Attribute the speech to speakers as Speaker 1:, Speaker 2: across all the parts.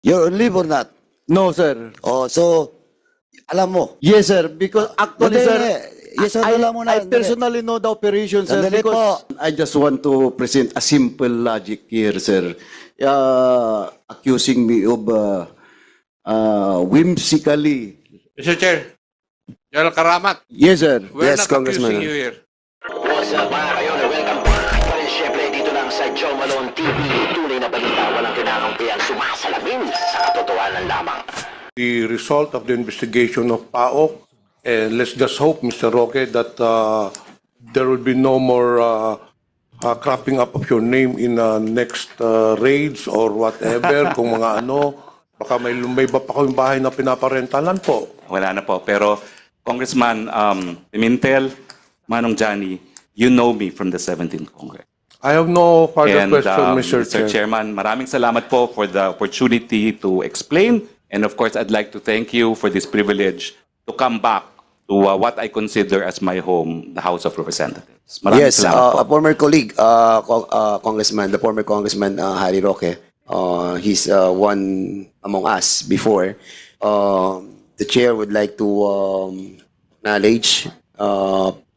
Speaker 1: You're on leave or not?
Speaker 2: No, sir.
Speaker 1: Oh, so, alam mo.
Speaker 2: Yes, sir. Because actually,
Speaker 1: Sandali,
Speaker 2: sir,
Speaker 1: yes or no lang muna.
Speaker 2: I
Speaker 1: Sandali.
Speaker 2: personally know the operation, sir,
Speaker 1: Sandali
Speaker 2: because
Speaker 1: po.
Speaker 2: I just want to present a simple logic here, sir. Accusing me of whimsically.
Speaker 3: Mr. Chair, General Karamat,
Speaker 2: Yes, sir.
Speaker 3: we're
Speaker 1: Yes,
Speaker 3: not accusing
Speaker 1: Congressman.
Speaker 3: you here.
Speaker 4: What's up mga kayon? Welcome back pa rin syempre dito lang sa Joe Malone TV. Tunay na balita, walang kinakampihan, sumasalamin sa katotohanan lamang.
Speaker 3: The result of the investigation of PAOK, and let's just hope, Mr. Roque, that there will be no more cropping up of your name in next raids or whatever. Kung mga ano, baka may iba pa kayong bahay na pinaparentalan po.
Speaker 5: Wala na po. Pero Congressman Pimentel, Manong Johnny, you know me from the 17th Congress.
Speaker 3: I have no further
Speaker 5: And
Speaker 3: question, Mr.
Speaker 5: Mr.
Speaker 3: Chair.
Speaker 5: Chairman, maraming salamat po for the opportunity to explain. And of course, I'd like to thank you for this privilege to come back to what I consider as my home, the House of Representatives. Maraming
Speaker 1: Yes,
Speaker 5: salamat po.
Speaker 1: a former colleague, Congressman, the former Congressman Harry Roque, he's one among us before. The chair would like to acknowledge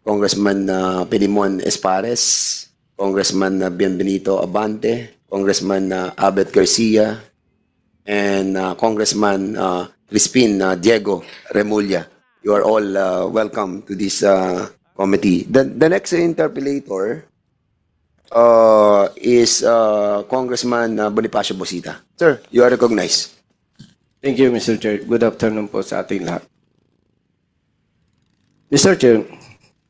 Speaker 1: Congressman Pilimon Espares, Congressman Bienvenido Abante, Congressman Abet Garcia, and Congressman Crispin Diego Remulla. You are all welcome to this committee. The next interpellator is Congressman Bonifacio Bosita. Sir, you are recognized.
Speaker 6: Thank you, Mr. Chair. Good afternoon po sa ating lahat. Mr. Chair,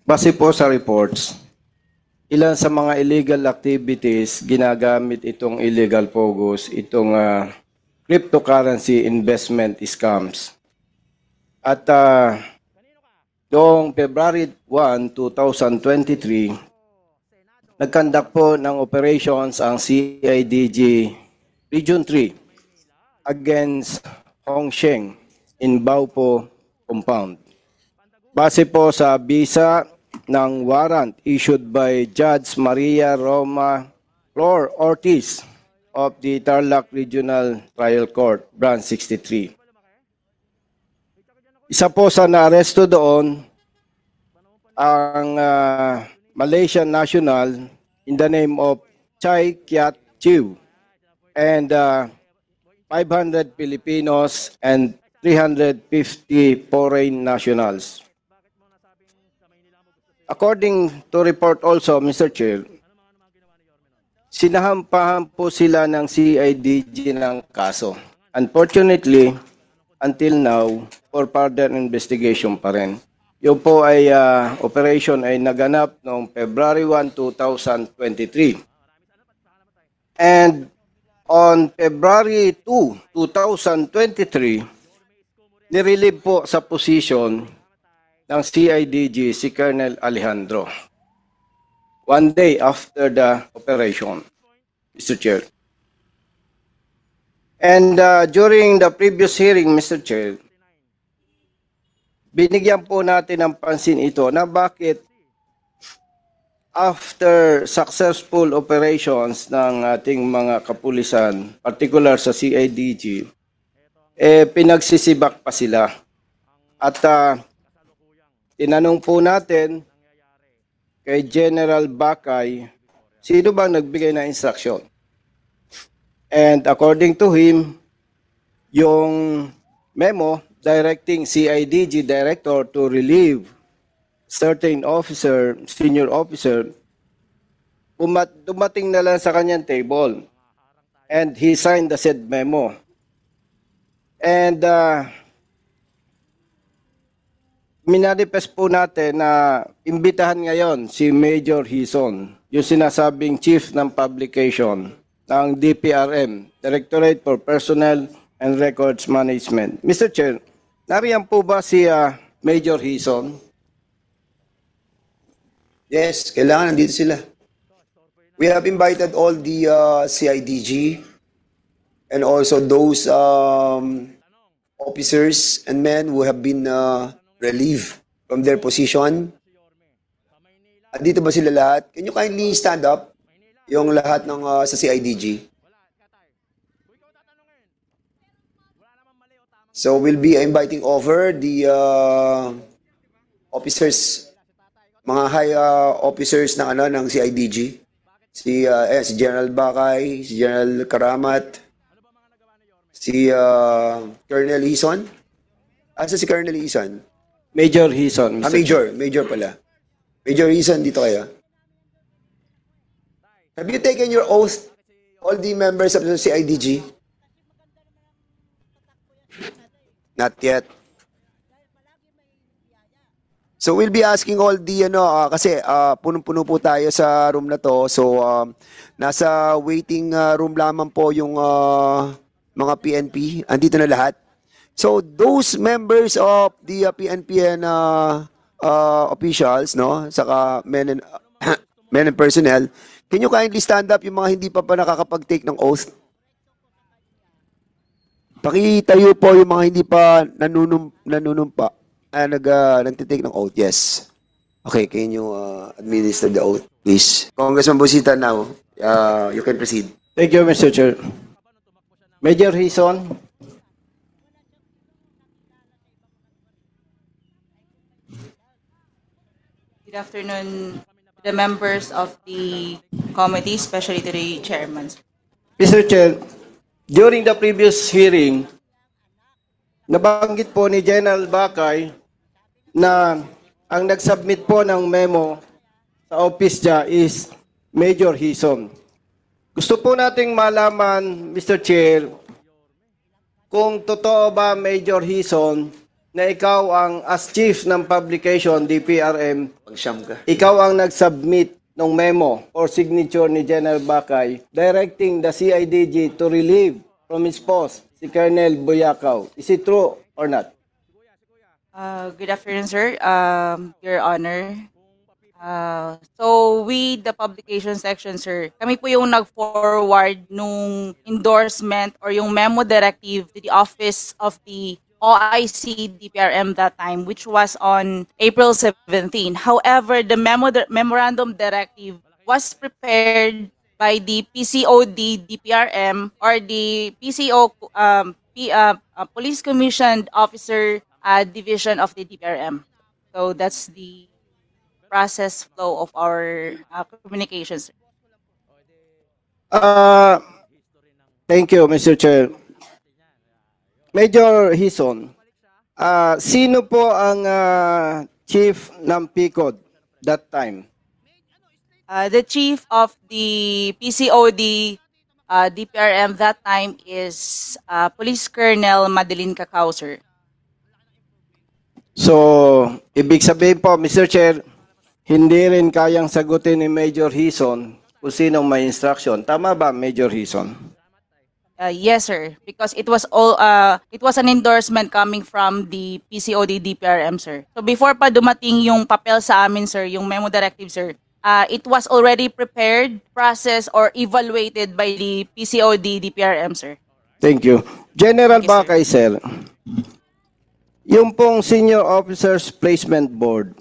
Speaker 6: base po sa reports, ilan sa mga illegal activities ginagamit itong illegal POGOs, itong cryptocurrency investment scams. At noong February 1, 2023, nagkandak po ng operations ang CIDG Region 3 against Hongsheng in Baupo Compound. Base po sa visa ng warrant issued by Judge Maria Roma Flor Ortiz of the Tarlac Regional Trial Court, Branch 63. Isa po sa naaresto doon ang Malaysian national in the name of Chai Kiat Chiu and 500 Filipinos and 350 foreign nationals. According to report also, Mr. Chair, sinahampahan po sila ng CIDG ng kaso. Unfortunately, until now, for further investigation pa rin. Yung po ay operation ay naganap noong February 1, 2023. And on February 2, 2023, nirelieve po sa position ng CIDG si Colonel Alejandro. One day after the operation, Mr. Chair. And during the previous hearing, Mr. Chair, binigyan po natin ng pansin ito na bakit after successful operations ng ating mga kapulisan, particular sa CIDG, pinagsisibak pa sila. At tinanong po natin kay General Bakay, sino bang nagbigay ng instruction? And according to him, yung memo directing CIDG director to relieve certain officer, senior officer, dumating na lang sa kanyang table. And he signed the said memo. And minanifest po natin na imbitahan ngayon si Major Hison, yung sinasabing Chief ng Publication ng DPRM, Directorate for Personnel and Records Management. Mr. Chair, nariyan po ba si Major Hison?
Speaker 1: Yes, kailangan nandito sila. We have invited all the CIDG and also those officers and men who have been relieved from their position. Andito ba sila lahat? Can you kindly stand up? Yung lahat ng sa CIDG. So we'll be inviting over the officers, mga high officers ng ng CIDG. Si General Bakay, si General Karamat, si Colonel Hison. Asa si Colonel Hison?
Speaker 6: Major Hison, Mr. Chair.
Speaker 1: Major pala. Major Hison, dito kayo. Have you taken your oath, all the members of the CIDG? Not yet. So we'll be asking all the kasi punong-puno po tayo sa room na to. So nasa waiting room lamang po yung mga PNP. Andito na lahat. So those members of the PNP and officials, no, saka men and personnel, can you kindly stand up yung mga hindi pa nakakapag-take ng oath? Pakitayo po yung mga hindi pa nanunumpa. Nagtitake ng oath, yes. Okay, can you administer the oath, please? Congressman Busita, now, you can proceed.
Speaker 6: Thank you, Mr. Chair. Major Hison.
Speaker 7: Good afternoon to the members of the committee, especially to the chairman.
Speaker 6: Mr. Chair, during the previous hearing, nabanggit po ni General Bakay na ang nag-submit po ng memo sa office niya is Major Hison. Gusto po nating malaman, Mr. Chair, kung totoo ba, Major Hison, na ikaw ang as chief ng publication, DPRM,
Speaker 1: Pag-siyam ka.
Speaker 6: ikaw ang nag-submit ng memo or signature ni General Bakay directing the CIDG to relieve from his post si Colonel Buyakaw. Is it true or not?
Speaker 7: Good afternoon, sir. Your Honor. So, with the publication section, sir, kami po yung nag-forward nung endorsement or yung memo directive to the office of the OIC DPRM that time, which was on April 17. However, the memorandum directive was prepared by the PCOD DPRM or the PCO Police Commissioned Officer Division of the DPRM. So that's the process flow of our communications.
Speaker 6: Thank you, Mr. Chair. Major Hison, sino po ang chief ng PCOD that time?
Speaker 7: The chief of the PCOD DPRM that time is Police Colonel Madeline Cacao, sir.
Speaker 6: So, ibig sabihin po, Mr. Chair, hindi rin kayang sagutin ni Major Hison kung sinong may instruction. Tama ba, Major Hison?
Speaker 7: Yes, sir. Because it was an endorsement coming from the PCOD DPRM, sir. So before pa dumating yung papel sa amin, sir, yung memo directive, sir, it was already prepared, processed, or evaluated by the PCOD DPRM, sir.
Speaker 6: Thank you. General
Speaker 7: Yes, sir.
Speaker 6: Bakay, sir, yung pong Senior Officers Placement Board,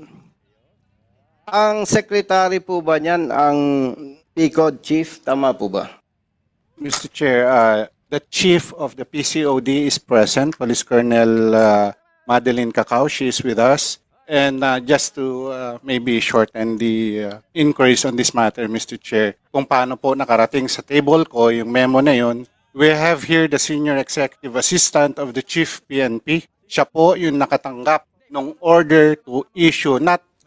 Speaker 6: ang secretary po ba niyan ang PCOD chief? Tama po ba?
Speaker 8: Mr. Chair, the chief of the PCOD is present, Police Colonel Madeline Cacao. She is with us. And just to maybe shorten the inquiries on this matter, Mr. Chair, kung paano po nakarating sa table ko yung memo na yun, we have here the Senior Executive Assistant of the Chief PNP. Siya po yung nakatanggap ng order to issue.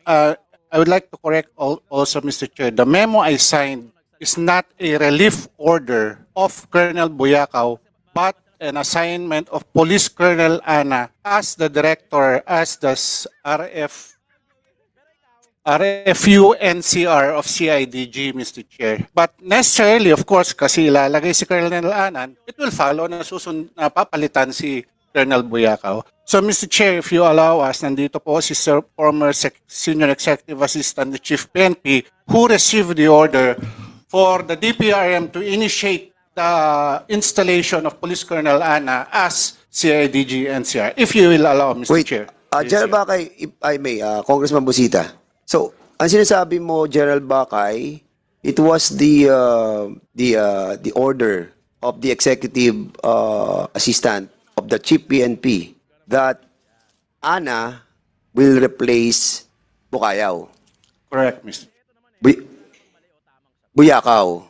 Speaker 8: I would like to correct also, Mr. Chair, the memo I signed is not a relief order of Colonel Buyakaw, but an assignment of Police Colonel Ana as the director, as the RFU NCR of CIDG, Mr. Chair. But necessarily, of course, kasi ilalagay si Colonel Anan, it will follow na papalitan si Colonel Buyakaw. So, Mr. Chair, if you allow us, nandito po si former Senior Executive Assistant, the Chief PNP, who received the order for the DPRM to initiate the installation of Police Colonel Ana as CIDG NCR. If you will allow, Mr. Chair.
Speaker 1: General Bakay, if I may, Congressman Busita. So, ang sinasabi mo, General Bakay, it was the order of the executive assistant of of the Chief PNP that Ana will replace Bukayaw.
Speaker 8: Correct, Mr.
Speaker 1: Buyakaw.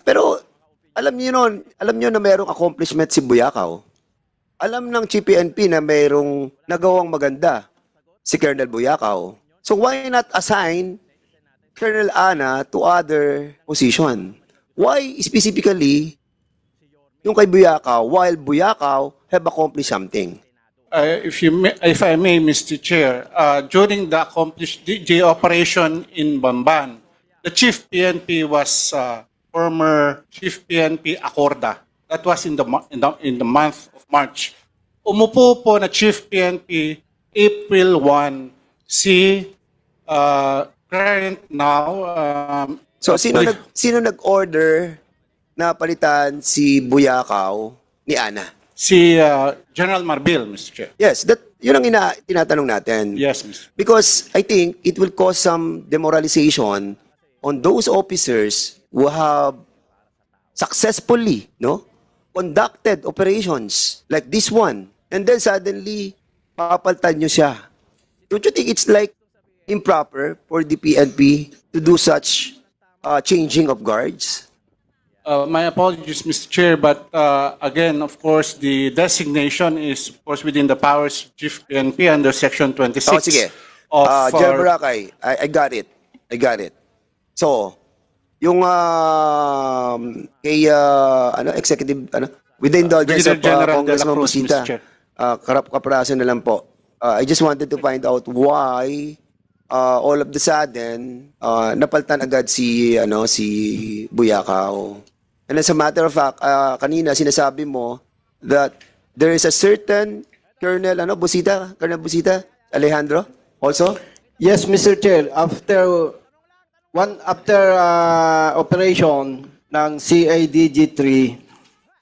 Speaker 1: Pero alam niyo na mayroong accomplishment si Buyakaw. Alam ng Chief PNP na mayroong nagawang maganda si Colonel Buyakaw. So why not assign Colonel Ana to other position? Why specifically yung kay Buyakaw while Buyakaw have accomplished something?
Speaker 8: If I may, Mr. Chair, during the accomplished the operation in Bamban, the Chief PNP was former Chief PNP Acorda. That was in the month of March. Umupo po na Chief PNP April 1, si current now.
Speaker 1: So sino nag-order na palitan si Buyakaw ni Ana?
Speaker 8: Si General Marbil, Mr. Chair.
Speaker 1: Yes, yun ang tinatanong natin.
Speaker 8: Yes, Mr.
Speaker 1: Because I think it will cause some demoralization on those officers who have successfully, conducted operations like this one, and then suddenly papaltan nyo siya. Don't you think it's like improper for the PNP to do such changing of guards?
Speaker 8: My apologies, Mr. Chair, but again, of course, the designation is, of course, within the powers of Chief PNP under Section 26
Speaker 1: Oh, sige.
Speaker 8: of
Speaker 1: General Boracay, I got it. So, yung kay executive with the indulgence of
Speaker 8: Brigadier General
Speaker 1: Congressman
Speaker 8: De La Cruz,
Speaker 1: Busita,
Speaker 8: Mr. Chair.
Speaker 1: kapraso na lang po. I just wanted to find out why all of the sudden napaltan agad si Buyakaw. And as a matter of fact, kanina sinasabi mo that there is a certain Colonel Busita Alejandro also?
Speaker 6: Yes, Mr. Chair. After operation ng CIDG-3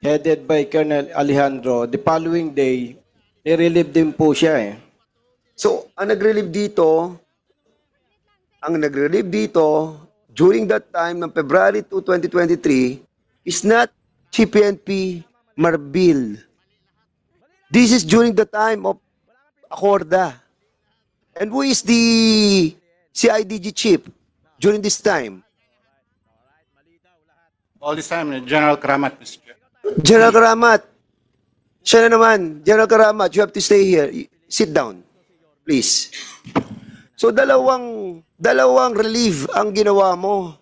Speaker 6: headed by Colonel Alejandro, the following day, nirelieve din po siya eh.
Speaker 1: So, ang nag-relieve dito during that time ng February 2, 2023 is not Chief PNP Marbil. This is during the time of Acorda. And who is the CIDG chief during this time?
Speaker 8: All this time, General Karamat, Mr. Chair.
Speaker 1: General Karamat. Siya na naman. General Karamat, you have to stay here. Sit down, please. So dalawang relief ang ginawa mo.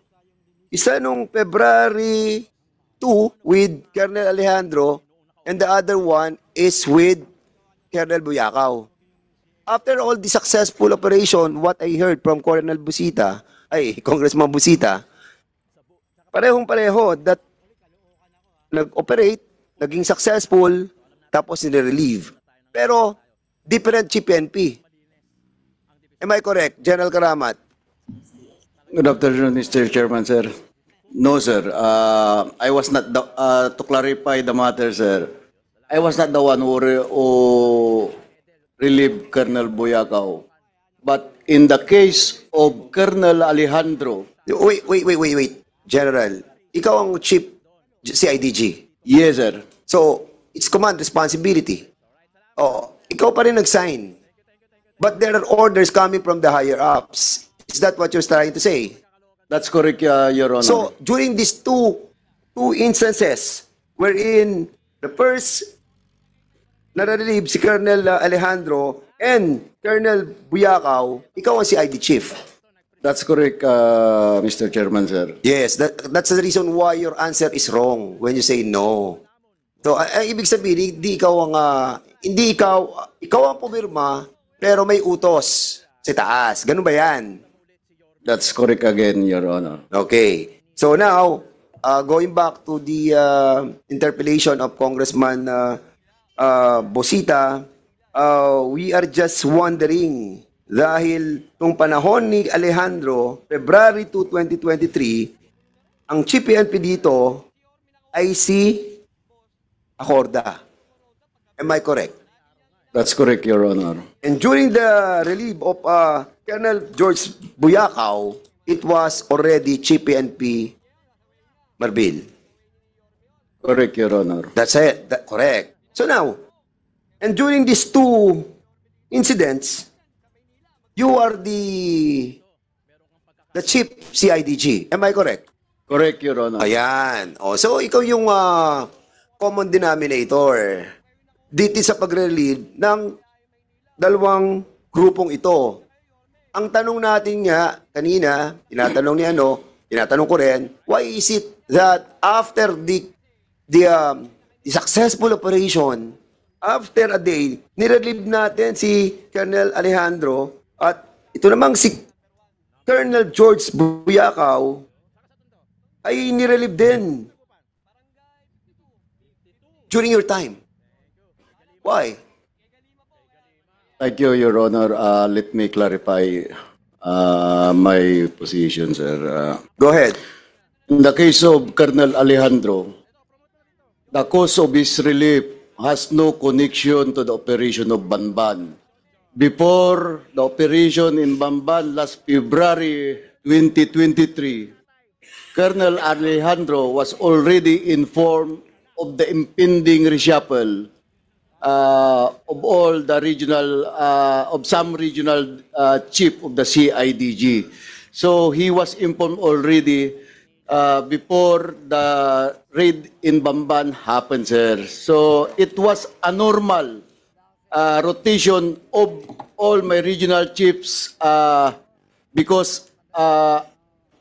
Speaker 1: Isa nung February 2 with Colonel Alejandro and the other one is with Colonel Buyakaw. After all the successful operation, what I heard from Congressman Busita, parehong-pareho that nag-operate, naging successful, tapos nire-relieve. Pero, different Chief PNP. Am I correct, General Karamat?
Speaker 2: Good afternoon, Mr. Chairman, sir. No, sir. I was not to clarify the matter, sir. I was not the one who relieved Colonel Buyakaw. But in the case of Colonel Alejandro,
Speaker 1: Wait. General, ikaw ang Chief CIDG.
Speaker 2: yes, sir.
Speaker 1: So, it's command responsibility. Ikaw pa rin nag-sign. But there are orders coming from the higher ups. Is that what you're trying to say?
Speaker 2: That's correct, Your Honor.
Speaker 1: So, during these two instances wherein the first na-relieve si Colonel Alejandro and Colonel Buyakaw, ikaw ang CID chief.
Speaker 2: That's correct, Mr. Chairman, sir.
Speaker 1: Yes, that's the reason why your answer is wrong when you say no. So, ang ibig sabihin, hindi ikaw ang pumirma, pero may utos sa taas. Ganun ba yan?
Speaker 2: That's correct again, Your Honor.
Speaker 1: Okay. So now, going back to the interpellation of Congressman Busita, we are just wondering, dahil nung panahon ni Alejandro, February 2, 2023, ang Chief PNP dito ay si Acorda. Am I correct?
Speaker 2: That's correct, Your Honor.
Speaker 1: And during the relief of Colonel George Buyakaw, it was already Chief PNP Marbil.
Speaker 2: Correct, Your Honor.
Speaker 1: That's it. Correct. So now, and during these two incidents, you are the chief CIDG. Am I correct?
Speaker 2: Correct, Your Honor.
Speaker 1: Ayan. O, so ikaw yung common denominator dito sa pagre-lead ng dalawang grupong ito. Ang tanong natin nga kanina, tinatanong ko rin, why is it that after the successful operation, after a day, nirelieve natin si Colonel Alejandro at ito namang si Colonel George Buyakaw ay nirelieve din during your time. Why?
Speaker 2: Thank you, Your Honor. Let me clarify my position, sir.
Speaker 1: Go ahead.
Speaker 2: In the case of Colonel Alejandro, the cause of his relief has no connection to the operation of Banban. Before the operation in Banban last February 2023, Colonel Alejandro was already informed of the impending reshuffle of all the regional, of some regional chief of the CIDG. So he was informed already before the raid in Bamban happened, sir. So it was a normal rotation of all my regional chiefs because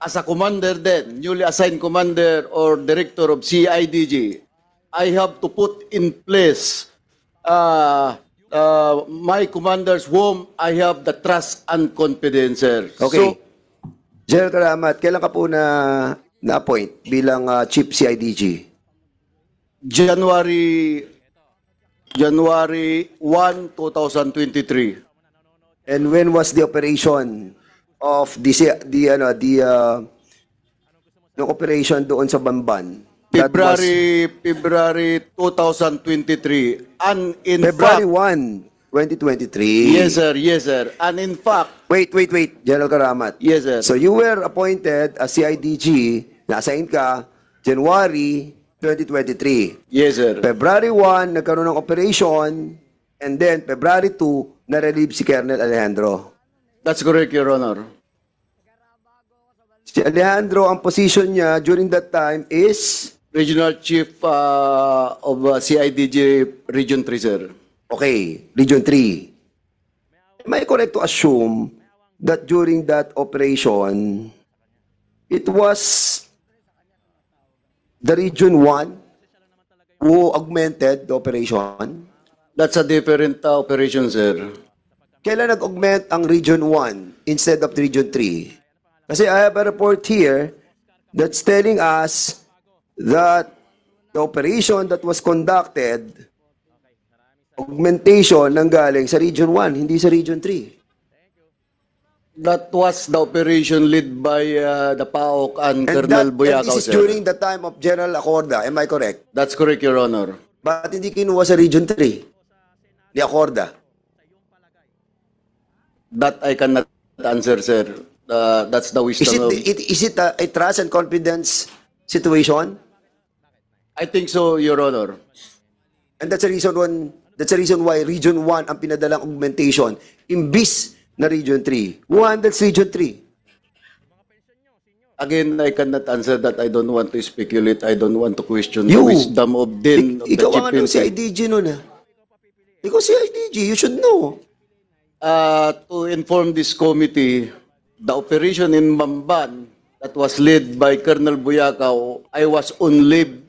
Speaker 2: as a commander then, newly assigned commander or director of CIDG, I have to put in place my commanders whom I have the trust and confidence, sir.
Speaker 1: Okay.
Speaker 2: So,
Speaker 1: General Karamat, kailan ka po na-appoint bilang Chief CIDG?
Speaker 2: January 1, 2023.
Speaker 1: And when was the operation of the operation doon sa Bamban? That was
Speaker 2: February 2023. And in
Speaker 1: February
Speaker 2: fact,
Speaker 1: 1, 2023.
Speaker 2: yes, sir. Yes, sir. And in fact,
Speaker 1: Wait, General Karamat.
Speaker 2: yes, sir.
Speaker 1: So you were appointed as CIDG, na-assign ka, January 2023.
Speaker 2: Yes, sir.
Speaker 1: February 1, nagkaroon ng operation, and then February 2, na-relieve si Colonel Alejandro.
Speaker 2: That's correct, Your Honor.
Speaker 1: Si Alejandro, ang position niya during that time is,
Speaker 2: Regional Chief of CIDG Region 3, sir.
Speaker 1: okay, Region 3. Am I correct to assume that during that operation, it was the Region 1 who augmented the operation?
Speaker 2: That's a different operation, sir.
Speaker 1: Kailan nag-augment ang Region 1 instead of the Region 3? Kasi I have a report here that's telling us that the operation that was conducted, augmentation nanggaling sa Region 1, hindi sa Region 3.
Speaker 2: That was the operation led by the PAOK and Colonel
Speaker 1: And
Speaker 2: Buyakaw,
Speaker 1: this is
Speaker 2: sir.
Speaker 1: during the time of General Acorda, am I correct?
Speaker 2: That's correct, Your Honor.
Speaker 1: Ba't hindi kinuha sa Region 3 ni Acorda?
Speaker 2: That I cannot answer, sir. That's the wisdom of...
Speaker 1: Is it a trust and confidence situation?
Speaker 2: I think so, Your Honor.
Speaker 1: And that's the reason why Region 1 ang pinadalang augmentation imbis na Region 3. Who handles Region 3?
Speaker 2: Again, I cannot answer that. I don't want to speculate. I don't want to question the
Speaker 1: You.
Speaker 2: wisdom of Din. of the
Speaker 1: Ikaw
Speaker 2: Chief
Speaker 1: ang
Speaker 2: PNP.
Speaker 1: CIDG nun Ikaw CIDG, you should know.
Speaker 2: To inform this committee, the operation in Bamban that was led by Colonel Buyakaw, I was on leave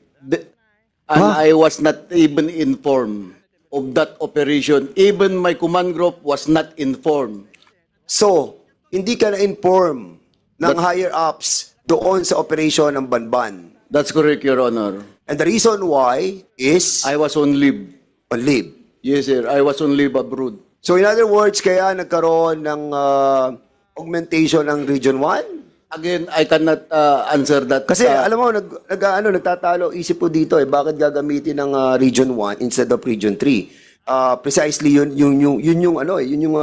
Speaker 2: and I was not even informed of that operation. Even my command group was not informed.
Speaker 1: So, hindi ka na-inform ng higher-ups doon sa operation ng Banban.
Speaker 2: That's correct, Your Honor.
Speaker 1: And the reason why is
Speaker 2: I was on leave.
Speaker 1: on leave.
Speaker 2: Yes, sir. I was on leave abroad.
Speaker 1: So in other words, kaya nagkaroon ng augmentation ng Region 1?
Speaker 2: Again, I cannot answer that.
Speaker 1: Kasi alam mo, nagtatalo isip po dito bakit gagamitin ng Region 1 instead of Region 3? Precisely yun yung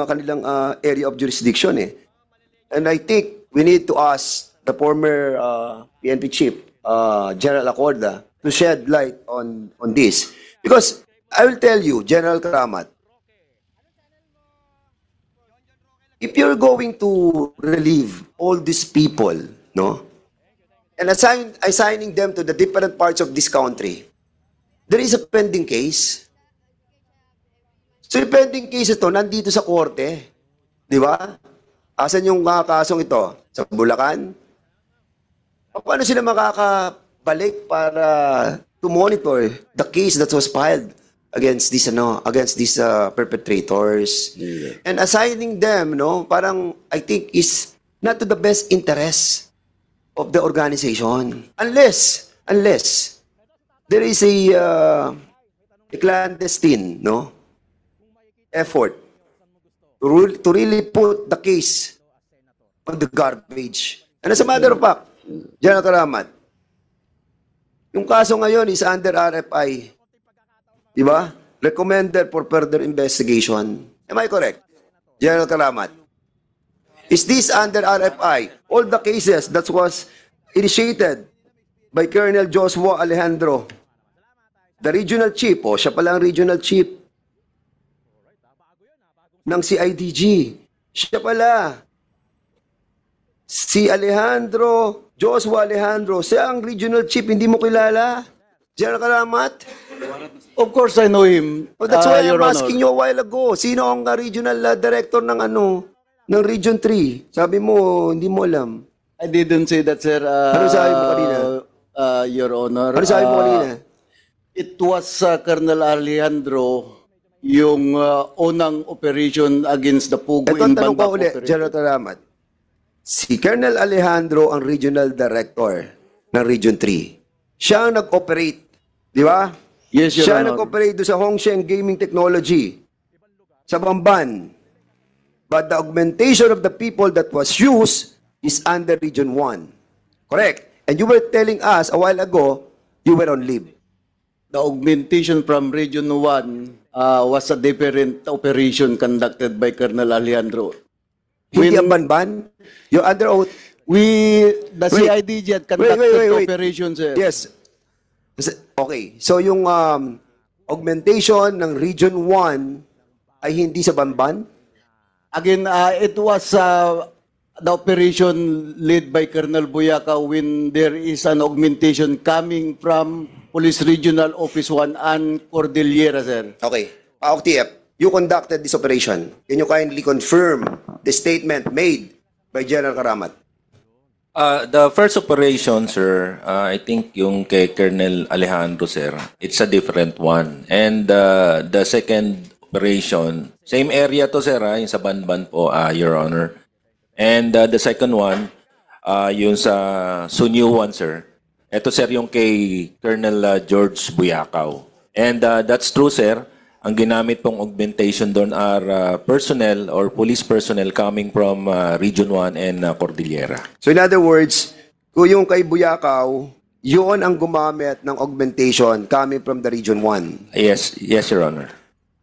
Speaker 1: kanilang area of jurisdiction And I think we need to ask the former PNP chief, General Acorda, to shed light on this. Because I will tell you, General Karamat, if you're going to relieve all these people, no, and assigning them to the different parts of this country, there is a pending case. So yung pending case ito, nandito sa korte. Di ba? Asan yung kasong ito? Sa Bulacan? Paano sila makakabalik para to monitor the case that was filed against these perpetrators?
Speaker 2: Yeah.
Speaker 1: And assigning them, no, parang I think is not to the best interest of the organization. Unless there is a clandestine, no, effort to really put the case on the garbage. And as a matter of fact, General Karamat, yung kaso ngayon is under RFI. Di ba? Recommended for further investigation. Am I correct? General Karamat. Is this under RFI? All the cases that was initiated by Colonel Joshua Alejandro, the regional chief, siya pala ang regional chief ng CIDG. Siya pala. Si Joshua Alejandro, siya ang regional chief, hindi mo kilala? General Karamat?
Speaker 2: Of course, I know him.
Speaker 1: Oh, that's why
Speaker 2: Your
Speaker 1: I'm
Speaker 2: Honor.
Speaker 1: asking you a while ago. Sino ang regional director ng ng Region 3? Sabi mo, hindi mo alam.
Speaker 2: I didn't say that, sir.
Speaker 1: Ano sabi mo kanina?
Speaker 2: Your Honor.
Speaker 1: Ano sabi mo kanina?
Speaker 2: It was Colonel Alejandro, yung unang operation against the Pugo
Speaker 1: Ito
Speaker 2: in
Speaker 1: ang tanong ko
Speaker 2: Banbak
Speaker 1: ulit,
Speaker 2: operation.
Speaker 1: General Karamat. Si Colonel Alejandro ang regional director ng Region 3. Siya ang nag-operate, di ba?
Speaker 2: Yes, Your
Speaker 1: Siya
Speaker 2: Honor.
Speaker 1: nag-operate doon sa Hongsheng Gaming Technology sa Bamban. But the augmentation of the people that was used is under Region 1. Correct. And you were telling us a while ago, you were on leave.
Speaker 2: The augmentation from Region 1 was a different operation conducted by Colonel Alejandro.
Speaker 1: Hindi ang Banban? You're under oath.
Speaker 2: The
Speaker 1: Wait.
Speaker 2: CIDG had conducted
Speaker 1: Wait.
Speaker 2: operations, sir.
Speaker 1: Yes. Okay. So yung augmentation ng Region 1 ay hindi sa Banban?
Speaker 2: Again, it was the operation led by Colonel Boyaca when there is an augmentation coming from Police Regional Office 1 and Cordillera, sir.
Speaker 1: Okay. TF, you conducted this operation. Can you kindly confirm the statement made by General Karamat?
Speaker 9: The first operation, sir, I think yung kay Colonel Alejandro, sir, it's a different one. And the second operation, same area to, sir, yung sa Banban po, Your Honor. And the second one, yung sa Sunyu one, sir. Ito, sir, yung kay Colonel George Buyakaw. And that's true, sir. Ang ginamit pong augmentation doon are personnel or police personnel coming from Region 1 and Cordillera.
Speaker 1: So in other words, kung yung kay Buyakaw, yun ang gumamit ng augmentation coming from the Region 1.
Speaker 9: Yes, Your Honor.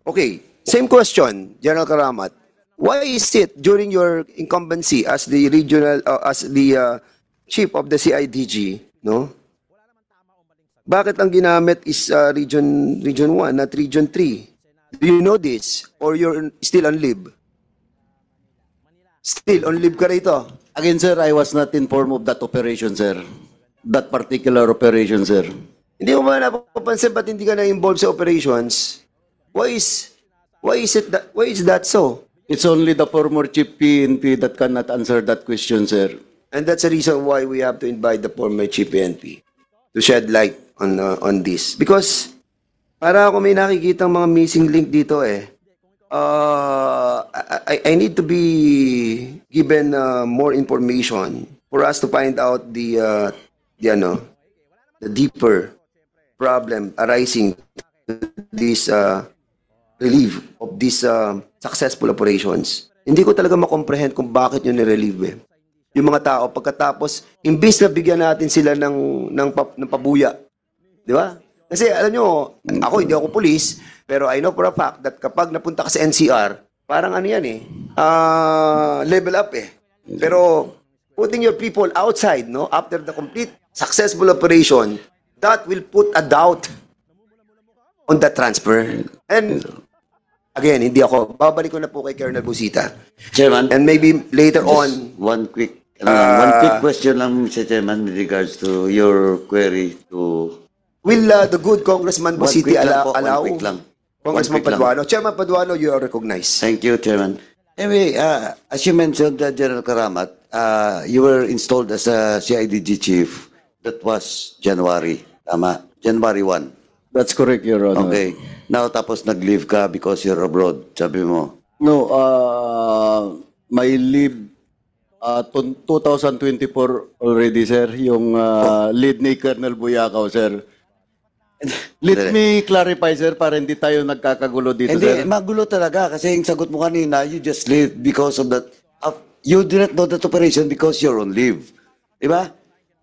Speaker 1: Okay. Same question, General Karamat. Why is it during your incumbency as the regional, chief of the CIDG, no? Bakit ang ginamit is Region 1, not Region 3? Do you know this? Or you're still on leave? Still on leave ka rito?
Speaker 2: Again, sir, I was not informed of that operation, sir. That particular operation, sir.
Speaker 1: Hindi mo ba napapansin ba't hindi ka na-involved sa operations? Why is that so?
Speaker 2: It's only the former Chief PNP that cannot answer that question, sir.
Speaker 1: And that's the reason why we have to invite the former Chief PNP to shed light on this. Because para ako may nakikitang mga missing link dito I need to be given more information for us to find out the deeper problem arising to this relief of these successful operations. Hindi ko talaga makomprehend kung bakit yun nirelieve yung mga tao pagkatapos imbis na bigyan natin sila ng pabuya. Di ba? Kasi alam nyo, ako hindi ako police, pero I know for a fact that kapag napunta ka sa NCR, parang ano yan level up Pero putting your people outside, no, after the complete successful operation, that will put a doubt on that transfer. And again, hindi ako. Babalik ko na po kay Colonel Busita.
Speaker 2: Chairman,
Speaker 1: And maybe later on,
Speaker 2: one quick
Speaker 1: Ah.
Speaker 2: question lang, Mr. Chairman, with regards to your query to...
Speaker 1: will the good Congressman
Speaker 2: One
Speaker 1: Busiti
Speaker 2: quick lang po,
Speaker 1: allow
Speaker 2: one quick lang.
Speaker 1: Congressman
Speaker 2: One quick lang.
Speaker 1: Paduano? Chairman Paduano, you are recognized.
Speaker 2: Thank you, Chairman. Anyway, as you mentioned, General Karamat, you were installed as a CIDG chief. That was January. Tama? January 1.
Speaker 6: That's correct, Your Honor.
Speaker 2: Okay. Now, tapos nag-leave ka because you're abroad, sabi mo.
Speaker 6: No, my leave 2024 already, sir. Yung lead ni Colonel Buyakaw, sir. Let me clarify, sir, para hindi tayo nagkakagulo dito,
Speaker 2: Hindi,
Speaker 6: sir.
Speaker 2: magulo talaga kasi yung sagot mo kanina, you just leave because of that. You did not know that operation because you're on leave. Diba?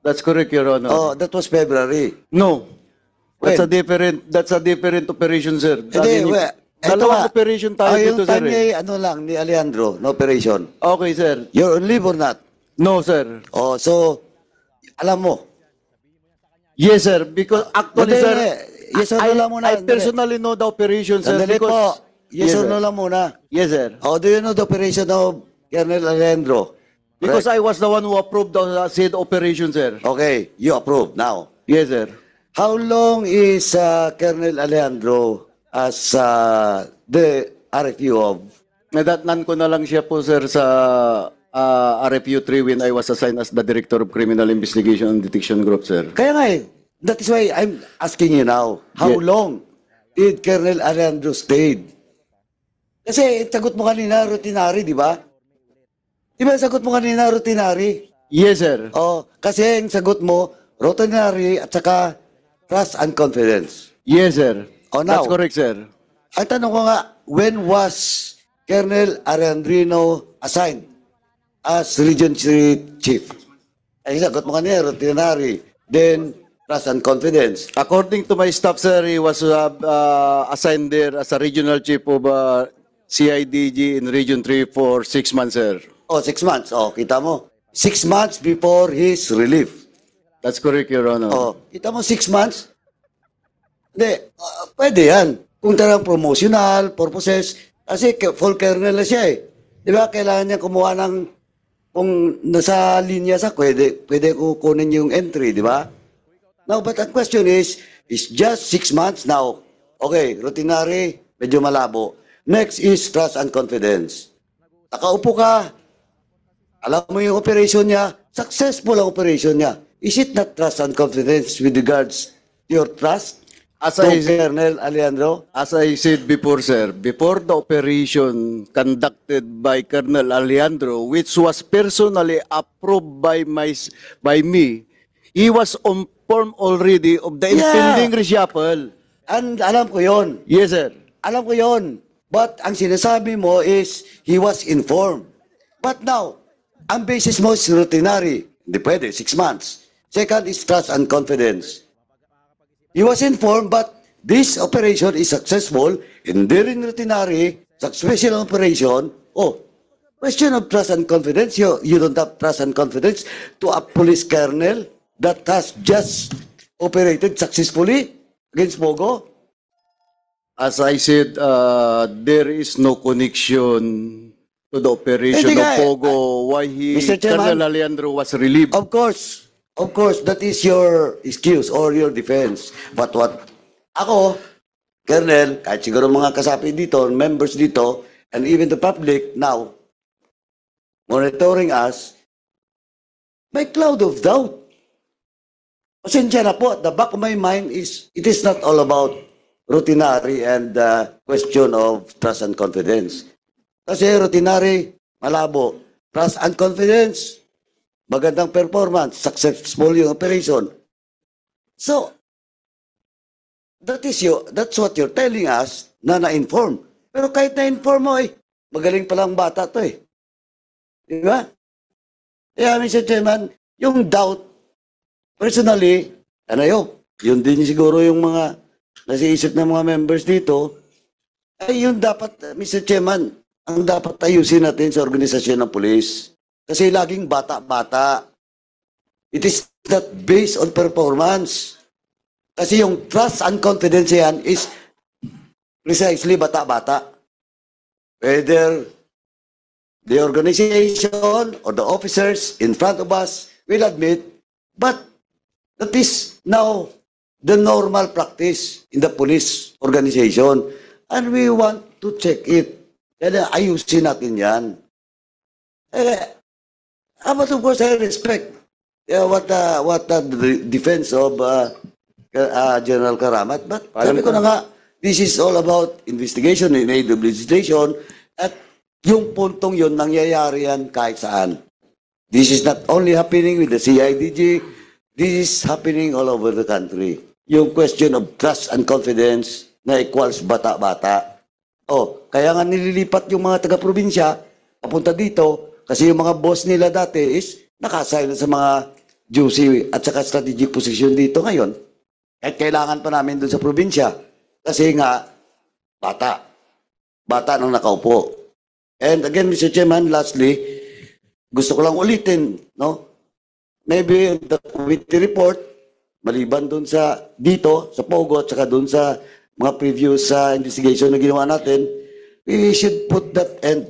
Speaker 6: That's correct, Your Honor.
Speaker 2: Oh, that was February.
Speaker 6: No. That's
Speaker 2: When?
Speaker 6: a different operation, sir.
Speaker 2: Hindi,
Speaker 6: Dalawang operation tayo dito,
Speaker 2: yung
Speaker 6: sir.
Speaker 2: time niya, ano lang, ni Alejandro, no operation.
Speaker 6: Okay, sir.
Speaker 2: You're on leave or not?
Speaker 6: No, sir.
Speaker 2: Oh, so, alam mo.
Speaker 6: Yes, sir. Because actually,
Speaker 2: Hindi,
Speaker 6: sir,
Speaker 2: hindi. Yes or no lang muna.
Speaker 6: I personally know the operation, sir.
Speaker 2: Sandali
Speaker 6: Because,
Speaker 2: po. Yes or no lang muna.
Speaker 6: Yes, sir.
Speaker 2: Oh, do you know the operation of Colonel Alejandro?
Speaker 6: Because I was the one who approved the said operation, sir.
Speaker 2: Okay, you approve now.
Speaker 6: Yes, sir.
Speaker 2: How long is Colonel Alejandro as the RFU of?
Speaker 6: Nadatnan ko na lang siya po, sir, sa RFU 3 when I was assigned as the Director of Criminal Investigation and Detection Group, sir.
Speaker 2: Kaya nga eh, that is why I'm asking you now, how
Speaker 6: Yeah.
Speaker 2: long did Colonel Alejandro stayed? Kasi sagot mo kanina, routinary, di ba? Di ba sagot mo kanina, routinary?
Speaker 6: Yes, sir.
Speaker 2: Oh, kasi ang sagot mo, routinary at saka trust and confidence.
Speaker 6: Yes, sir.
Speaker 2: Oh, now.
Speaker 6: That's correct, sir.
Speaker 2: Ang tanong ko nga, when was Colonel Alejandro assigned as Region 3 Chief? Ay, sagot mo kanina, routinary. Then, trust and confidence.
Speaker 6: According to my staff, sir, he was assigned there as a regional chief of CIDG in Region 3 for 6 months, sir.
Speaker 2: Oh, 6 months. Oh, kita mo. 6 months before his relief.
Speaker 6: That's correct, Your Honor.
Speaker 2: Oh, kita mo 6 months? Hindi, pwede yan. Kung talagang promotional purposes, kasi full colonel na siya eh. Di ba, kailangan niya kumuha ng, kung nasa linya sa, pwede kukunin yung entry, di ba? Now, but the question is just 6 months now. Okay, routinary, medyo malabo. Next is trust and confidence. Nakaupo ka, alam mo yung operation niya, successful ang operation niya. Is it not trust and confidence with regards to your trust
Speaker 6: As
Speaker 2: to
Speaker 6: I,
Speaker 2: Colonel Alejandro?
Speaker 6: as I said before, sir, before the operation conducted by Colonel Alejandro, which was personally approved by me, he was informed already of the
Speaker 2: Yeah.
Speaker 6: impending reshuffle.
Speaker 2: And alam ko yon.
Speaker 6: Yes, sir.
Speaker 2: Alam ko yon. But ang sinasabi mo is he was informed. But now, ang basis mo is routinary. Hindi pwede, 6 months. Second is trust and confidence. He was informed, but this operation is successful. And during routinary, special operation, question of trust and confidence, you don't have trust and confidence to a police colonel that has just operated successfully against Pogo?
Speaker 6: As I said, there is no connection to the operation
Speaker 2: Hindi
Speaker 6: of
Speaker 2: nga,
Speaker 6: Pogo, why
Speaker 2: Mr. Chairman,
Speaker 6: Colonel Alejandro was relieved.
Speaker 2: Of course, that is your excuse or your defense. But what, ako, Colonel, kahit siguro mga kasapi dito, members dito, and even the public now, monitoring us, may cloud of doubt. Pasensya na po, the back of my mind is, it is not all about routinary and question of trust and confidence. Kasi routinary, malabo. Trust and confidence, magandang performance, successful yung operation. So, that's what you're telling us na na-inform. Pero kahit na-inform mo magaling palang bata to eh. Di ba? Kaya, Mr. Chairman, yung doubt, personally, yun din siguro yung mga nasiisip ng mga members dito, ay yun dapat, Mr. Chairman, ang dapat ayusin natin sa organisasyon ng pulis. Kasi laging bata-bata. It is not based on performance. Kasi yung trust and confidence yan is
Speaker 10: precisely bata-bata. Whether the organization or the officers in front of us will admit, but that is now the normal practice in the police organization. And we want to check it. Kaya ayusin natin yan. But of course, I respect what the defense of General Karamat. But sabi ko na nga, this is all about investigation in aid of legislation at yung puntong yun, nangyayari yan kahit saan. This is not only happening with the CIDG, this is happening all over the country. Yung question of trust and confidence na equals bata-bata. Kaya nga nililipat yung mga taga-probinsya papunta dito kasi yung mga boss nila dati is nakasign sa mga juicy at saka strategic position dito ngayon. At kailangan pa namin doon sa probinsya. Kasi nga, bata. Bata nang nakaupo. And again, Mr. Chairman, lastly, gusto ko lang ulitin, no? Maybe the committee report, maliban doon sa dito, sa Pogo, at saka doon sa mga previous investigation na ginawa natin, we should put that end.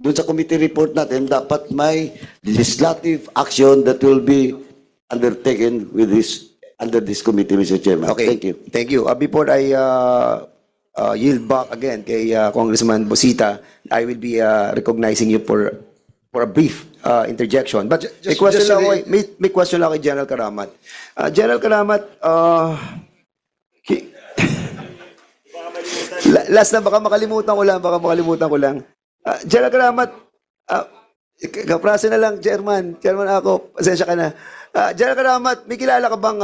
Speaker 10: Doon sa committee report natin, dapat may legislative action that will be undertaken with this under this committee, Mr. Chairman.
Speaker 1: Okay.
Speaker 10: Thank you.
Speaker 1: Thank you. Before I yield back again kay Congressman Bosita, I will be recognizing you for a brief interjection. But may question lang ako, may question lang kay General Karamat. General Karamat, last na, baka makalimutan ko lang. General Karamat, kaprasa na lang, Chairman ako, pasensya ka na. General Karamat, may kilala ka bang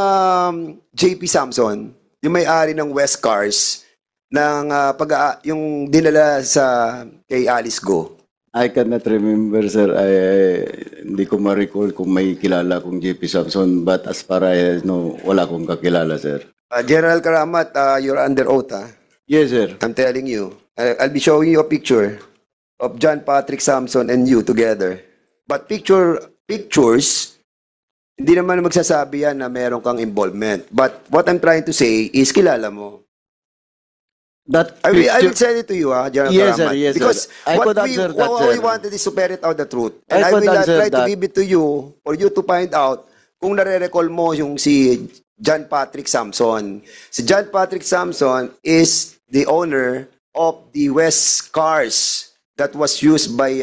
Speaker 1: JP Samson, yung may-ari ng West Cars, ng yung dinala kay Alice Go?
Speaker 10: I cannot remember, sir. Hindi ko ma-recall kung may kilala kong JP Samson, but as far as no, wala akong kakilala, sir.
Speaker 1: General Karamat, you're under oath, ha?
Speaker 10: Yes, sir.
Speaker 1: I'm telling you. I'll be showing you a picture of John Patrick Samson and you together. But pictures, hindi naman magsasabi yan na meron kang involvement. But what I'm trying to say is kilala mo. I will send it to you, General
Speaker 10: Yes, sir.
Speaker 1: Karamat.
Speaker 10: Yes, sir.
Speaker 1: Because
Speaker 10: I
Speaker 1: what
Speaker 10: could answer that,
Speaker 1: what
Speaker 10: sir.
Speaker 1: we wanted is to ferret out the truth. And I
Speaker 10: I could
Speaker 1: will
Speaker 10: answer
Speaker 1: try to
Speaker 10: that.
Speaker 1: give it to you for you to find out kung nare-recall mo yung si John Patrick Samson. Si John Patrick Samson is the owner of the West Cars that was used by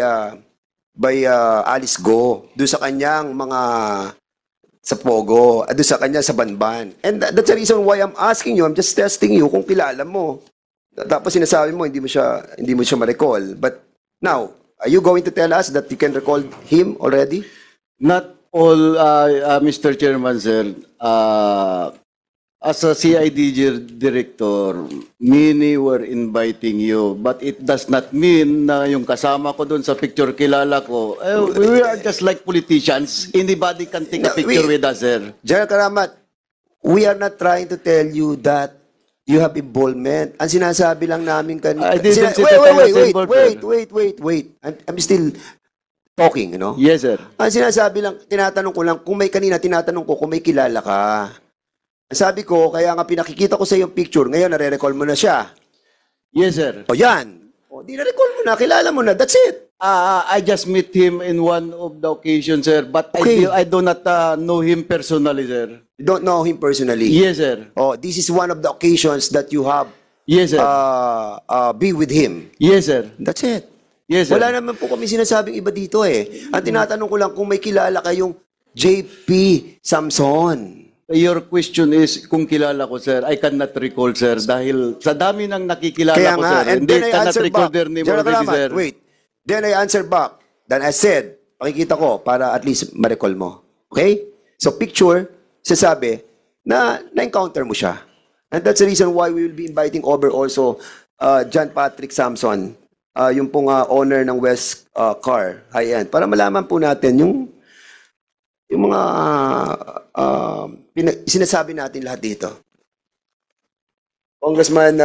Speaker 1: Alice Go doon sa kanyang mga sa Pogo, doon sa kanya sa Banban. And that's the reason why I'm asking you, I'm just testing you kung kilala mo. Tapos sinasabi mo hindi mo siya ma-recall. But now, are you going to tell us that you can recall him already?
Speaker 10: Not all, Mr. Chairman, sir. As a CIDG director, many were inviting you, but it does not mean na yung kasama ko doon sa picture kilala ko. We are just like politicians. Anybody can take a picture with us, sir.
Speaker 1: General Karamat, we are not trying to tell you that you have involvement. Ang sinasabi lang namin kanina.
Speaker 10: I didn't say that I was involved.
Speaker 1: Wait. I'm still talking, you know?
Speaker 10: Yes, sir.
Speaker 1: Ang sinasabi lang, tinatanong ko lang, tinatanong ko kung may kilala ka. Sabi ko, kaya nga pinakikita ko sa yung picture, ngayon nare-recall mo na siya.
Speaker 10: Yes, sir.
Speaker 1: O yan. O, di na-recall mo na, kilala mo na, that's it.
Speaker 10: I just met him in one of the occasions, sir, but
Speaker 1: Okay.
Speaker 10: I do not know him personally, sir.
Speaker 1: You don't know him personally.
Speaker 10: Yes, sir.
Speaker 1: Oh, this is one of the occasions that you have
Speaker 10: Yes, sir.
Speaker 1: be with him.
Speaker 10: Yes, sir.
Speaker 1: That's it.
Speaker 10: Yes, sir.
Speaker 1: Wala naman po kami sinasabing iba dito eh. Ang tinatanong ko lang kung may kilala kayong JP Samson.
Speaker 10: Your question is kung kilala ko, sir. I cannot recall, sir, dahil sa dami ng nakikilala
Speaker 1: Kaya
Speaker 10: ko,
Speaker 1: nga,
Speaker 10: sir.
Speaker 1: and
Speaker 10: Hindi
Speaker 1: then I
Speaker 10: cannot
Speaker 1: answer
Speaker 10: recall
Speaker 1: back.
Speaker 10: their name
Speaker 1: General
Speaker 10: already,
Speaker 1: Karamat,
Speaker 10: sir.
Speaker 1: wait. Then I answer back. Then I said, pakikita ko para at least ma-recall mo. Okay? So picture, sasabi na na-encounter mo siya. And that's the reason why we will be inviting over also John Patrick Samson, yung pong owner ng West Car high-end, para malaman po natin yung mga sinasabi natin lahat dito. Congressman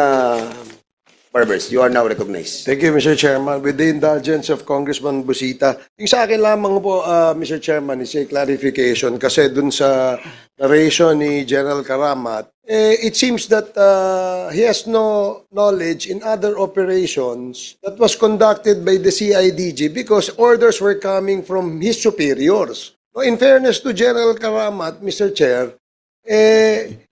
Speaker 1: Barbers, you are now recognized.
Speaker 11: Thank you, Mr. Chairman. With the indulgence of Congressman Busita, yung sa akin lamang po, Mr. Chairman, is a clarification kasi dun sa narration ni General Karamat, it seems that he has no knowledge in other operations that was conducted by the CIDG because orders were coming from his superiors. No, in fairness to General Karamat, Mr. Chair,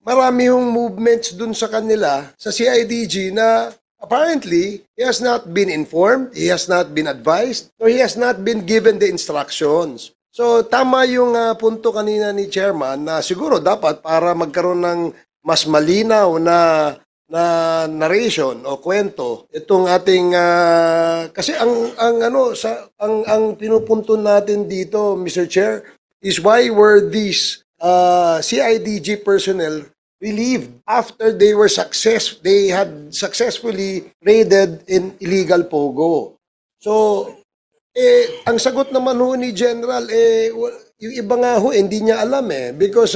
Speaker 11: marami yung movements dun sa kanila, sa CIDG na apparently, he has not been informed, he has not been advised, or he has not been given the instructions. So, tama yung punto kanina ni Chairman na siguro dapat para magkaroon ng mas malinaw na narration o kwento itong ating kasi ang pinupunto natin dito, Mr. Chair, is why were these CIDG personnel relieved after they had successfully raided in illegal pogo. So, ang sagot naman ho ni General, yung iba nga ho, hindi niya alam because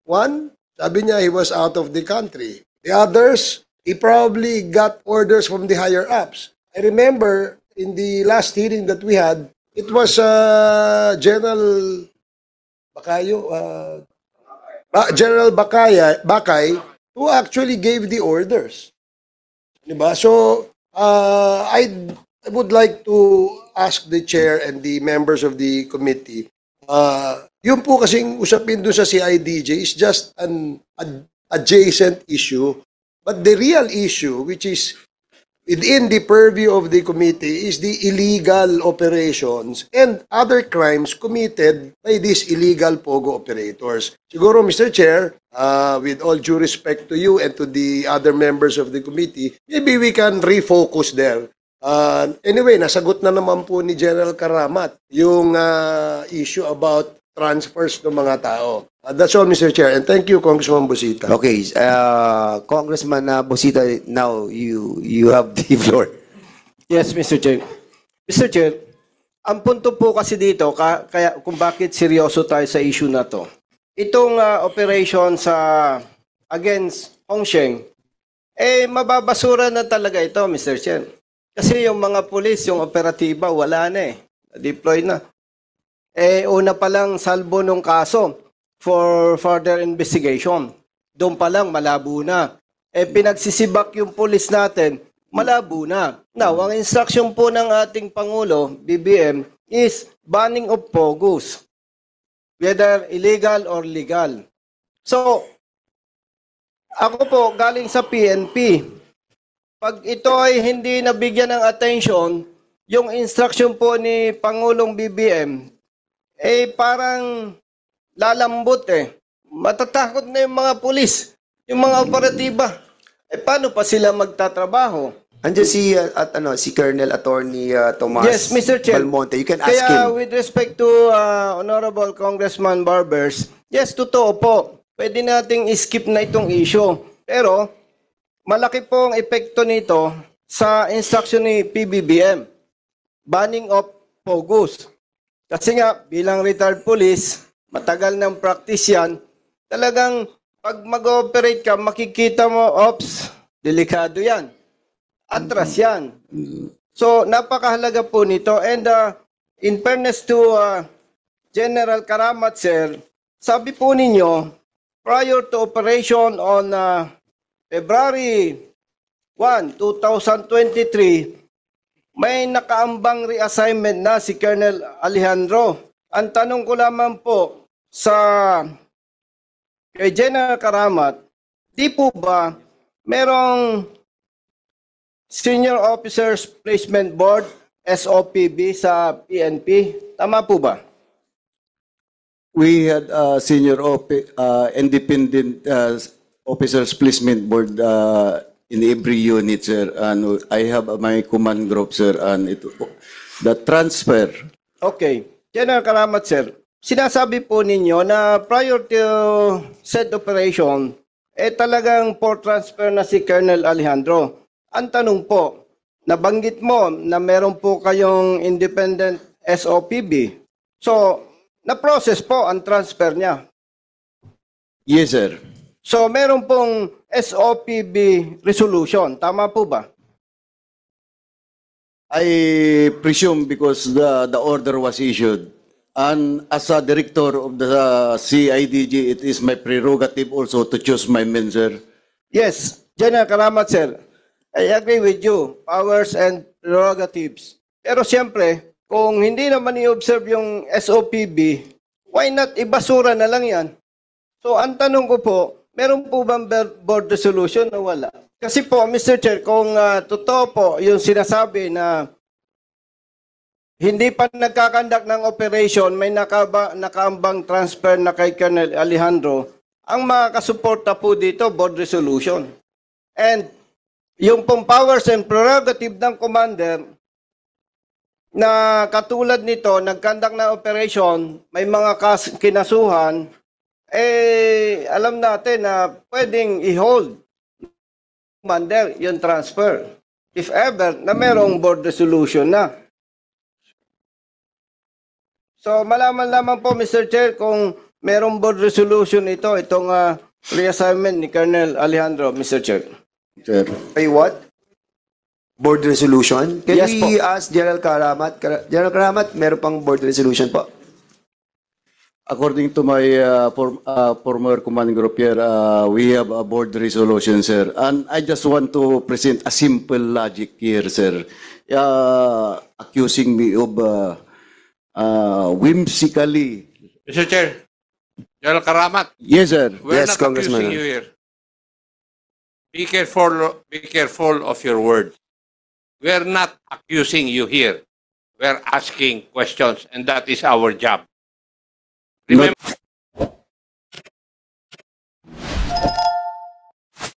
Speaker 11: one, sabi niya he was out of the country. The others, he probably got orders from the higher ups. I remember in the last hearing that we had, it was General Bacayo, General Bakay, who actually gave the orders. Diba? So, I would like to ask the chair and the members of the committee, yun po kasing usapin doon sa CIDJ is just an adjacent issue. But the real issue, which is within the purview of the committee, is the illegal operations and other crimes committed by these illegal pogo operators. Siguro, Mr. Chair, with all due respect to you and to the other members of the committee, maybe we can refocus there. Anyway, nasagot na naman po ni General Karamat yung issue about transfers ng mga tao. That's all, Mr. Chair. And thank you, Congressman Busita.
Speaker 1: Okay, Congressman Busita, now you have the floor.
Speaker 6: Yes, Mr. Chair. Mr. Chair, ang punto po kasi dito, kaya kung bakit seryoso tayo sa issue na to, itong operation sa against Hongsheng, mababasura na talaga ito, Mr. Chair. Kasi yung mga pulis, yung operatiba, wala na deploy na. Una pa lang salbo nung kaso for further investigation. Doon pa lang malabo na. Pinagsisibak yung pulis natin, malabo na. Now, ang instruction po ng ating Pangulo, BBM, is banning of pogos, whether illegal or legal. So, ako po galing sa PNP. Pag ito ay hindi nabigyan ng attention, yung instruction po ni Pangulong BBM, parang lalambot Matatakot na yung mga pulis, yung mga operatiba. Paano pa sila magtatrabaho?
Speaker 1: Andiyan si Colonel Attorney Tomas Balmonte. You can ask
Speaker 6: Kaya
Speaker 1: him.
Speaker 6: with respect to Honorable Congressman Barbers, yes, totoo po. Pwede nating skip na itong issue. Pero, malaki po ang epekto nito sa instruction ni PBBM. Banning of pogos. Kasi nga, bilang retired police, matagal ng practice yan, talagang pag mag-ooperate ka, makikita mo, ops, delikado yan. Atras yan. So, napakahalaga po nito. And in fairness to General Karamat, sir, sabi po ninyo, prior to operation on February 1, 2023, may nakaambang reassignment na si Colonel Alejandro. Ang tanong ko lamang po kay General Karamat, di po ba merong Senior Officers Placement Board, SOPB, sa PNP? Tama po ba?
Speaker 2: We had independent officers placement board in every unit, sir. And I have my command group, sir. And the transfer.
Speaker 6: Okay. General Karamat, sir. Sinasabi po ninyo na prior to said operation, talagang for transfer na si Colonel Alejandro. Ang tanong po, nabanggit mo na meron po kayong independent SOPB. So, na-process po ang transfer niya.
Speaker 2: Yes, sir.
Speaker 6: So, meron pong SOPB resolution. Tama po ba?
Speaker 2: I presume because the order was issued. And as a director of the CIDG, it is my prerogative also to choose my men, sir.
Speaker 6: Yes, General Karamat, sir. I agree with you. Powers and prerogatives. Pero siyempre, kung hindi naman i-observe yung SOPB, why not ibasura na lang yan? So, ang tanong ko po, meron po bang board resolution o wala? Kasi po, Mr. Chair, kung totoo po yung sinasabi na hindi pa nagkakandak ng operation, may nakaambang transfer na kay Colonel Alejandro, ang makakasuporta po dito, board resolution. And yung pong powers and prerogative ng commander na katulad nito, nagkandak na operation, may mga kinasuhan, alam natin na pwedeng i-hold commander yung transfer. If ever, na merong board resolution na. So, malaman lamang po, Mr. Chair, kung merong board resolution itong reassignment ni Colonel Alejandro, Mr. Chair.
Speaker 2: Sir.
Speaker 1: Ay what? Board resolution? Can
Speaker 6: Yes,
Speaker 1: we
Speaker 6: po.
Speaker 1: ask General Karamat? General Karamat, meron pang board resolution po?
Speaker 2: According to my former command group here, we have a board resolution, sir. And I just want to present a simple logic here, sir. Accusing me of whimsically.
Speaker 12: Mr. Chair, General Karamat,
Speaker 2: Yes, sir.
Speaker 12: we're
Speaker 1: Yes,
Speaker 12: not
Speaker 1: Congressman.
Speaker 12: accusing you here. Be careful of your words. We're not accusing you here. We're asking questions, and that is our job. Remember,